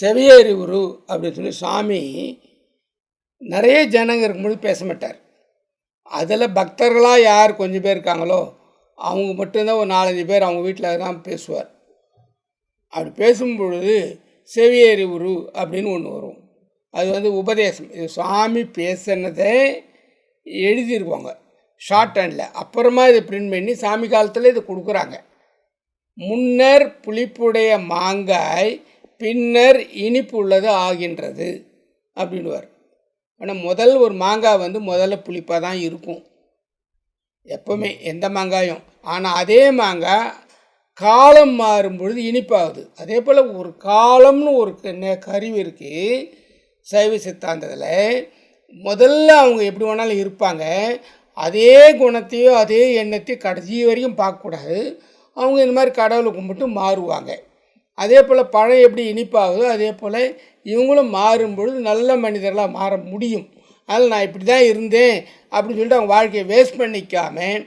செவியேறி உரு அப்படின்னு சொல்லி சாமி நிறைய ஜனங்க இருக்கும்போது பேச மாட்டார். அதில் பக்தர்களாக யார் கொஞ்சம் பேர் இருக்காங்களோ அவங்க மட்டும்தான் ஒரு 4-5 பேர் அவங்க வீட்டில் தான் பேசுவார். அப்படி பேசும்பொழுது செவியேறி உரு அப்படின்னு ஒன்று வரும். அது உபதேசம். இது சுவாமி பேசினதை எழுதியிருப்பாங்க ஷார்ட் ஹேண்டில். அப்புறமா இதை பிரிண்ட் பண்ணி சாமி காலத்தில் இது கொடுக்குறாங்க. முன்னர் புளிப்புடைய மாங்காய் பின்னர் இனிப்பு உள்ளது ஆகின்றது அப்படின்னுவார். ஆனால் முதல் ஒரு மாங்காய் முதல்ல புளிப்பாக தான் இருக்கும் எப்போவுமே, எந்த மாங்காயும். ஆனால் அதே மாங்காய் காலம் மாறும் பொழுது இனிப்பாகுது. அதே போல் ஒரு காலம்னு ஒரு கருவி இருக்குது சைவ சித்தாந்தத்தில். முதல்ல அவங்க எப்படி வேணாலும் இருப்பாங்க. அதே குணத்தையோ அதே எண்ணத்தையும் கடைசி வரைக்கும் பார்க்கக்கூடாது. அவங்க இந்த மாதிரி கடவுளை கும்பிட்டு மாறுவாங்க. அதே போல் பழம் எப்படி இனிப்பாகுதோ அதே போல் இவங்களும் மாறும்பொழுது நல்ல மனிதர்களாக மாற முடியும். அதில் நான் இப்படி தான் இருந்தேன் அப்படின்னு சொல்லிட்டு அவங்க வாழ்க்கையை வேஸ்ட் பண்ணிக்காமல்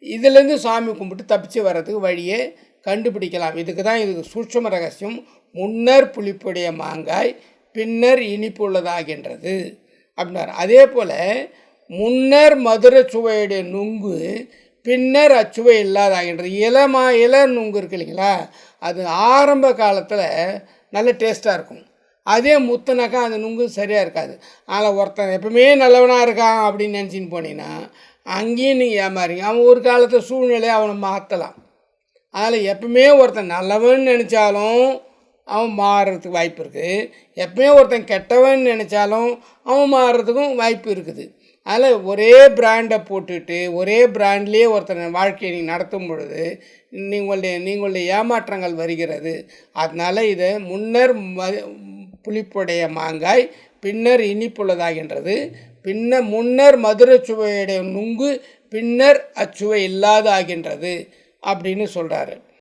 இதுலேருந்து சாமி கும்பிட்டு தப்பிச்சு வர்றதுக்கு வழியை கண்டுபிடிக்கலாம். இதுக்கு சூட்சும ரகசியம். முன்னர் புளிப்புடைய மாங்காய் பின்னர் இனிப்பு உள்ளதாகின்றது அப்படின்னார். அதே போல் முன்னர் மதுரை சுவையுடைய நுங்கு பின்னர் அச்சுவை இல்லாதாகின்றது. இள நுங்கு இருக்கு இல்லைங்களா, அது ஆரம்ப காலத்தில் நல்ல டேஸ்ட்டாக இருக்கும். அதே முத்துனாக்கா அந்த நுங்கு சரியாக இருக்காது. அதில் ஒருத்தன் எப்பவுமே நல்லவனாக இருக்கான் அப்படின்னு நினச்சின்னு போனீங்கன்னா அங்கேயும் நீங்கள் ஏமாறிங்க. அவன் ஒரு காலத்தில் சூழ்நிலையை அவனை மாற்றலாம். அதில் எப்பவுமே ஒருத்தன் நல்லவன் நினச்சாலும் அவன் மாறுறதுக்கு வாய்ப்பு இருக்குது. எப்பவுமே ஒருத்தன் கெட்டவன் நினச்சாலும் அவன் மாறுறதுக்கும் வாய்ப்பு இருக்குது. அதில் ஒரே பிராண்டை போட்டுட்டு ஒரே பிராண்ட்லேயே ஒருத்தன் வாழ்க்கையை நீங்கள் நடத்தும் பொழுது நீங்களுடைய ஏமாற்றங்கள் வருகிறது. அதனால் இதை முன்னர் புளிப்புடைய மாங்காய் பின்னர் இனிப்புள்ளதாகின்றது, முன்னர் மதுரை சுவையுடைய நுங்கு பின்னர் அச்சுவை இல்லாத ஆகின்றது அப்படின்னு சொல்கிறாரு.